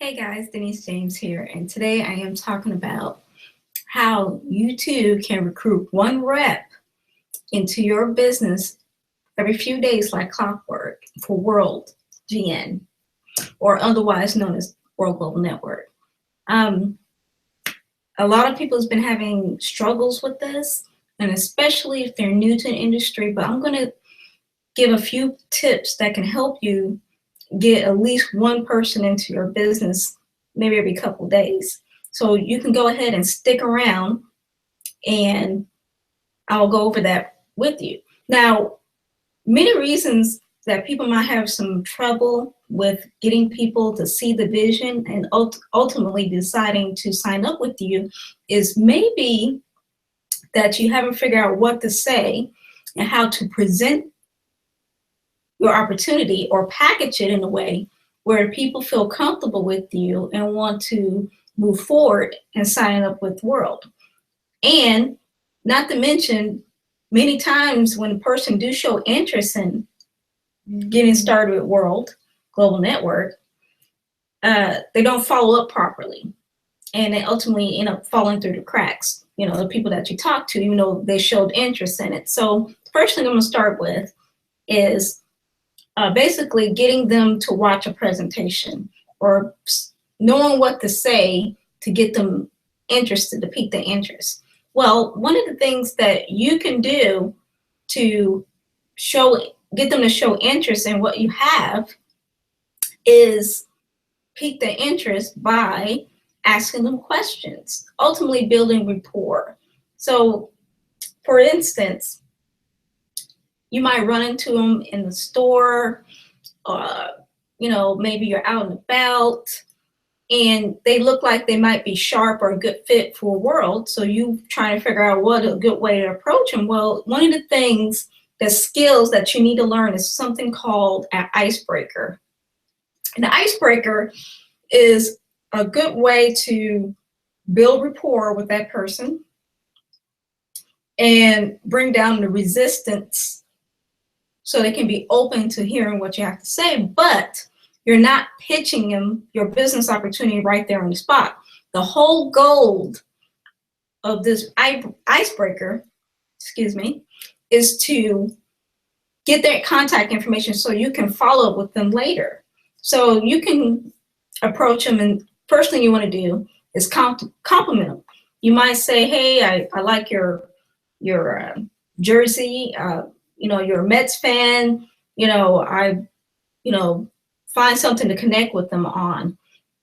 Hey guys, Denise James here, and today I am talking about how you too can recruit one rep into your business every few days like clockwork for World GN, or otherwise known as World Global Network. A lot of people has been having struggles with this, and especially if they're new to the industry, but I'm going to give a few tips that can help you get at least one person into your business maybe every couple of days. So you can go ahead and stick around and I'll go over that with you. Now, many reasons that people might have some trouble with getting people to see the vision and ultimately deciding to sign up with you is maybe that you haven't figured out what to say and how to present your opportunity or package it in a way where people feel comfortable with you and want to move forward and sign up with World. And not to mention, many times when a person do show interest in getting started with World Global Network, they don't follow up properly. And they ultimately end up falling through the cracks, the people that you talk to, even though they showed interest in it. So the first thing I'm gonna start with is basically getting them to watch a presentation or knowing what to say to get them interested, to pique their interest. Well, one of the things that you can do to get them to show interest in what you have is pique their interest by asking them questions, ultimately building rapport. So, for instance, you might run into them in the store, maybe you're out and about, and they look like they might be sharp or a good fit for World. So you trying to figure out what a good way to approach them. Well, one of the skills that you need to learn is something called an icebreaker. And the icebreaker is a good way to build rapport with that person and bring down the resistance so they can be open to hearing what you have to say, but you're not pitching them your business opportunity right there on the spot. The whole goal of this icebreaker, is to get their contact information so you can follow up with them later. So you can approach them, and first thing you want to do is compliment them. You might say, hey, I like your jersey, you're a Mets fan, find something to connect with them on.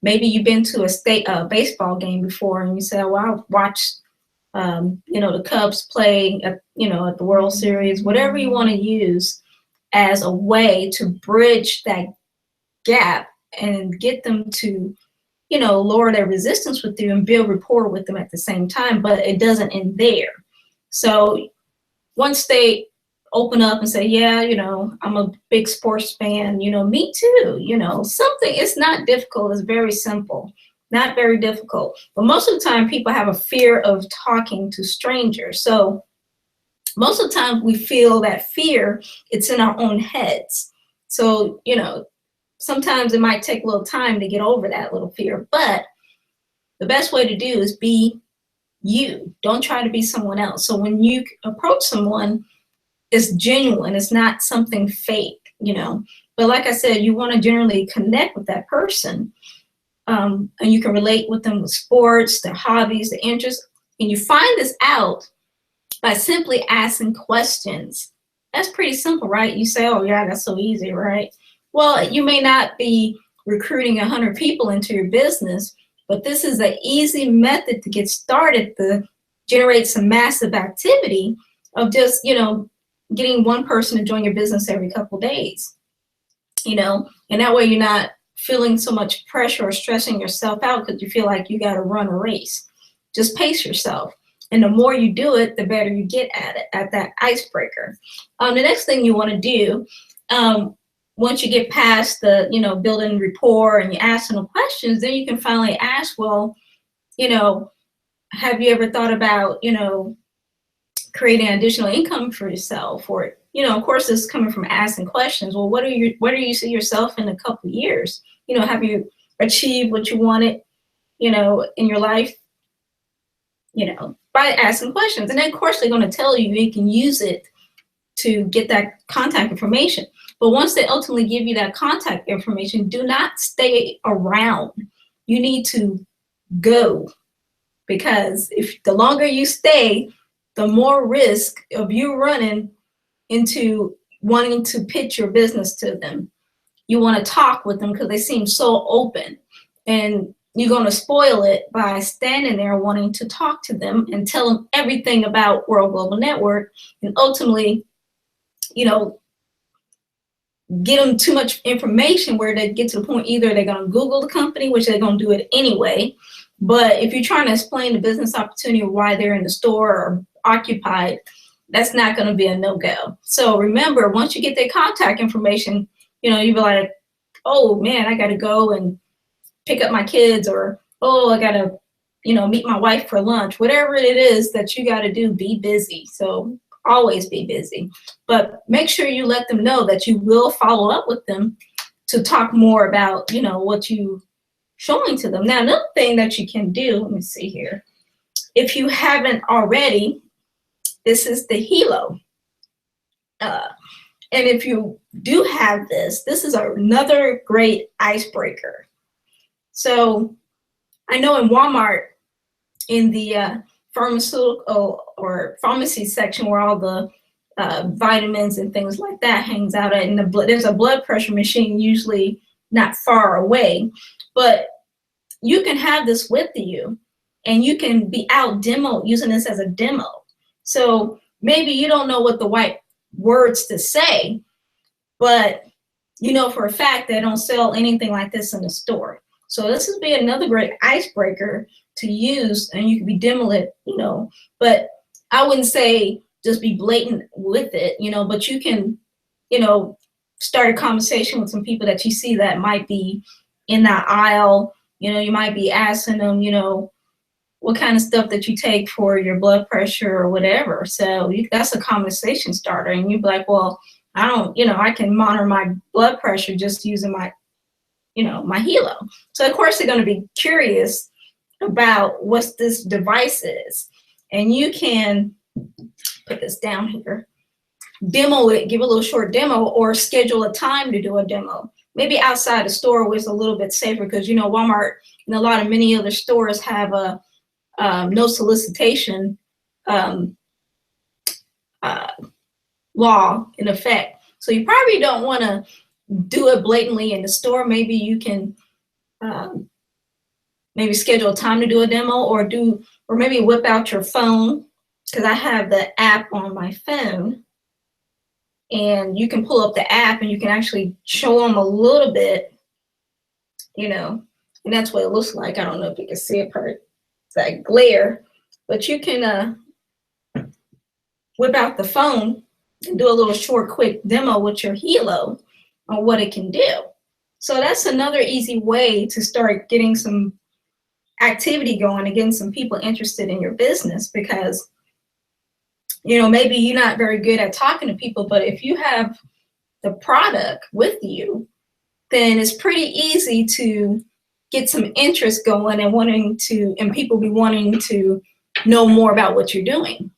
Maybe you've been to a baseball game before and you say, well, I watched, the Cubs play at the World Series, whatever you want to use as a way to bridge that gap and get them to, lower their resistance with you and build rapport with them at the same time, but it doesn't end there. So once they open up and say, yeah, I'm a big sports fan, me too, something, it's not difficult, it's very simple, not very difficult. But most of the time people have a fear of talking to strangers. So most of the time we feel that fear, it's in our own heads. So, sometimes it might take a little time to get over that little fear, but the best way to do is be you. Don't try to be someone else. So when you approach someone, it's genuine, it's not something fake, But like I said, you want to generally connect with that person, and you can relate with them with sports, their hobbies, their interests, and you find this out by simply asking questions. That's pretty simple, right? You say, oh yeah, that's so easy, right? Well, you may not be recruiting 100 people into your business, but this is an easy method to get started to generate some massive activity of just, getting one person to join your business every couple of days, and that way you're not feeling so much pressure or stressing yourself out because you feel like you got to run a race. Just pace yourself. And the more you do it, the better you get at it, at that icebreaker. The next thing you want to do, once you get past the, building rapport and you ask them questions, then you can finally ask, well, have you ever thought about, creating additional income for yourself? Or, of course, this is coming from asking questions. Well, what do you see yourself in a couple of years? Have you achieve what you wanted, you know, in your life, you know, by asking questions. And then of course they're going to tell you you can use it to get that contact information. But once they ultimately give you that contact information, do not stay around. You need to go, because if the longer you stay, the more risk of you running into wanting to pitch your business to them. You want to talk with them because they seem so open, and you're going to spoil it by standing there wanting to talk to them and tell them everything about World Global Network, and ultimately, you know, get them too much information where they get to the point either they're going to Google the company, which they're going to do it anyway. But if you're trying to explain the business opportunity or why they're in the store or occupied, that's not going to be a no-go. So remember, once you get their contact information, you know, you be like, oh man, I got to go and pick up my kids, or oh, I got to, you know, meet my wife for lunch. Whatever it is that you got to do, be busy. So always be busy, but make sure you let them know that you will follow up with them to talk more about, you know, what you showing to them. Now, another thing that you can do, let me see here, if you haven't already, this is the Helo. And if you do have this, this is another great icebreaker. So I know in Walmart, in the pharmaceutical or pharmacy section where all the vitamins and things like that hangs out at, and there's a blood pressure machine usually not far away, but you can have this with you and you can be out demo using this as a demo. So maybe you don't know what the right words to say, but you know for a fact they don't sell anything like this in the store. So this would be another great icebreaker to use, and you could be demo it, you know, but I wouldn't say just be blatant with it, you know, but you can, you know, start a conversation with some people that you see that might be in that aisle. You know, you might be asking them, you know, what kind of stuff that you take for your blood pressure or whatever. So that's a conversation starter. And you'd be like, well, I don't, you know, I can monitor my blood pressure just using my, you know, my Helo. So of course they're going to be curious about what this device is. And you can put this down here, demo it, give a little short demo, or schedule a time to do a demo. Maybe outside the store where it's a little bit safer, because you know Walmart and a lot of many other stores have a no solicitation law in effect. So you probably don't want to do it blatantly in the store. Maybe you can maybe schedule a time to do a demo, or maybe whip out your phone, because I have the app on my phone, and you can pull up the app and you can actually show them a little bit, you know, and that's what it looks like. I don't know if you can see it part, that glare, but you can whip out the phone and do a little short, quick demo with your Helo on what it can do. So that's another easy way to start getting some activity going and getting some people interested in your business, because you know maybe you're not very good at talking to people, but if you have the product with you, then it's pretty easy to get some interest going and people be wanting to know more about what you're doing.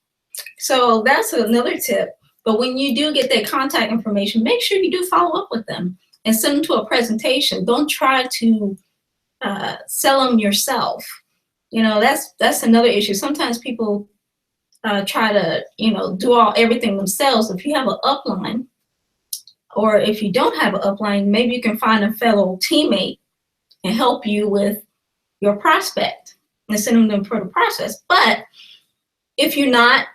So that's another tip. But when you do get their contact information, make sure you do follow up with them and send them to a presentation. Don't try to sell them yourself. You know, that's another issue. Sometimes people try to, you know, do everything themselves. If you have an upline, or if you don't have an upline, maybe you can find a fellow teammate and help you with your prospect and send them for the process. But if you're not,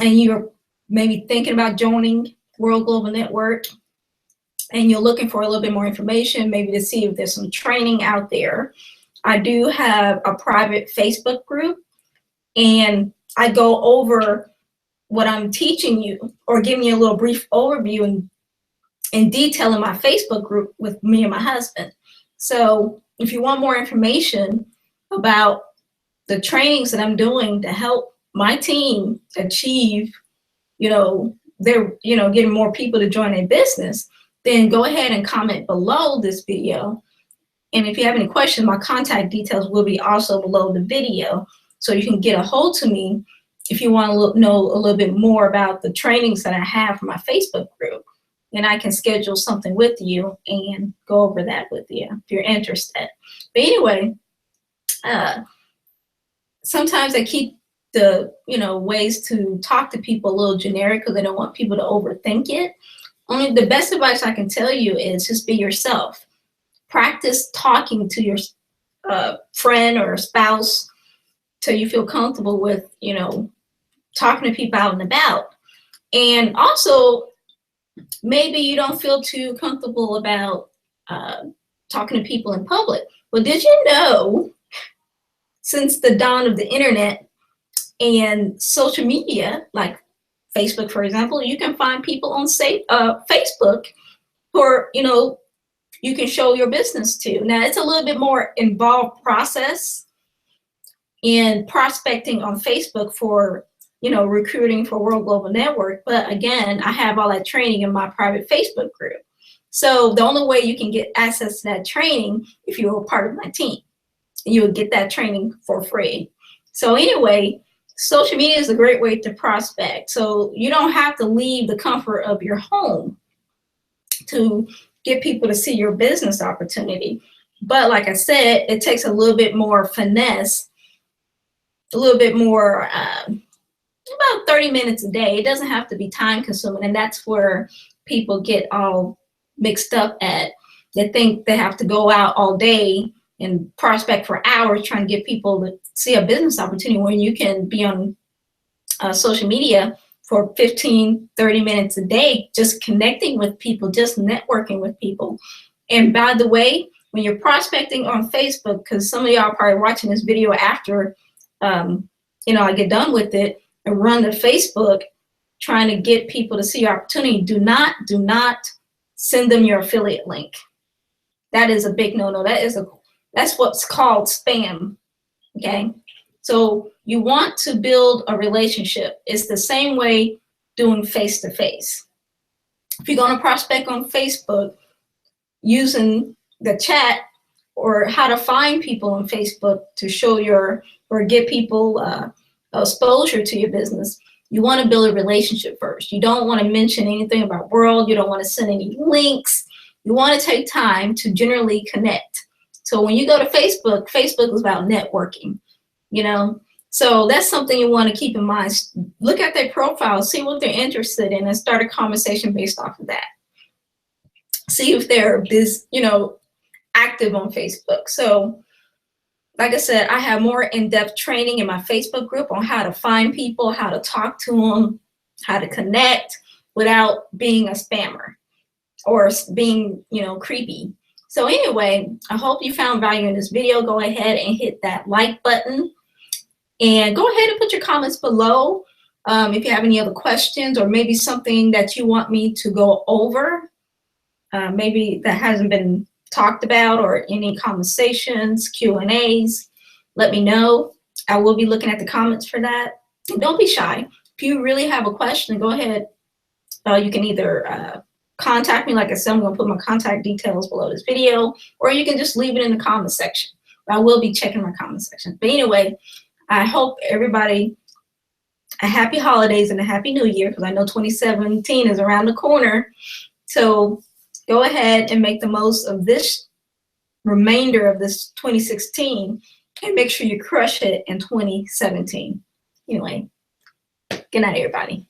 and you're maybe thinking about joining World Global Network, and you're looking for a little bit more information, maybe to see if there's some training out there, I do have a private Facebook group, and I go over what I'm teaching you or giving you a little brief overview in detail in my Facebook group with me and my husband. So if you want more information about the trainings that I'm doing to help my team achieve, you know, getting more people to join their business, then go ahead and comment below this video, And if you have any questions, my contact details will be also below the video. So you can get a hold to me if you want to know a little bit more about the trainings that I have for my Facebook group. And I can schedule something with you and go over that with you if you're interested. But anyway, sometimes I keep the ways to talk to people a little generic because I don't want people to overthink it. Only the best advice I can tell you is just be yourself. Practice talking to your friend or spouse till you feel comfortable with, talking to people out and about. And also, maybe you don't feel too comfortable about talking to people in public. Well, did you know, since the dawn of the internet and social media, like Facebook, for example, you can find people on Facebook who are, you can show your business to. Now, it's a little bit more involved process in prospecting on Facebook for, recruiting for World Global Network. But again, I have all that training in my private Facebook group. So the only way you can get access to that training if you're a part of my team. You'll get that training for free. So anyway, social media is a great way to prospect. So you don't have to leave the comfort of your home to get people to see your business opportunity. But like I said, it takes a little bit more finesse, a little bit more, about 30 minutes a day. It doesn't have to be time consuming. And that's where people get all mixed up at. They think they have to go out all day and prospect for hours trying to get people to see a business opportunity when you can be on social media for 15, 30 minutes a day, just connecting with people, just networking with people. And by the way, when you're prospecting on Facebook, because some of y'all are probably watching this video after I get done with it and run to Facebook trying to get people to see your opportunity, do not send them your affiliate link. That is a big no-no. That's what's called spam, okay? So you want to build a relationship. It's the same way doing face-to-face. If you're going to prospect on Facebook using the chat or how to find people on Facebook to show or get people exposure to your business, you want to build a relationship first. You don't want to mention anything about World. You don't want to send any links. You want to take time to generally connect. So when you go to Facebook, Facebook is about networking, So that's something you want to keep in mind. Look at their profile, see what they're interested in, and start a conversation based off of that. See if they're active on Facebook. So like I said, I have more in-depth training in my Facebook group on how to find people, how to talk to them, how to connect without being a spammer or being, creepy. So anyway, I hope you found value in this video. Go ahead and hit that like button and go ahead and put your comments below if you have any other questions or maybe something that you want me to go over, maybe that hasn't been talked about, or any conversations, Q&As. Let me know. I will be looking at the comments for that. And don't be shy. If you really have a question, go ahead. You can either contact me. Like I said, I'm going to put my contact details below this video, or you can just leave it in the comment section. I will be checking my comment section. But anyway, I hope everybody a happy holidays and a happy new year, because I know 2017 is around the corner. So go ahead and make the most of this remainder of this 2016 and make sure you crush it in 2017. Anyway, good night, everybody.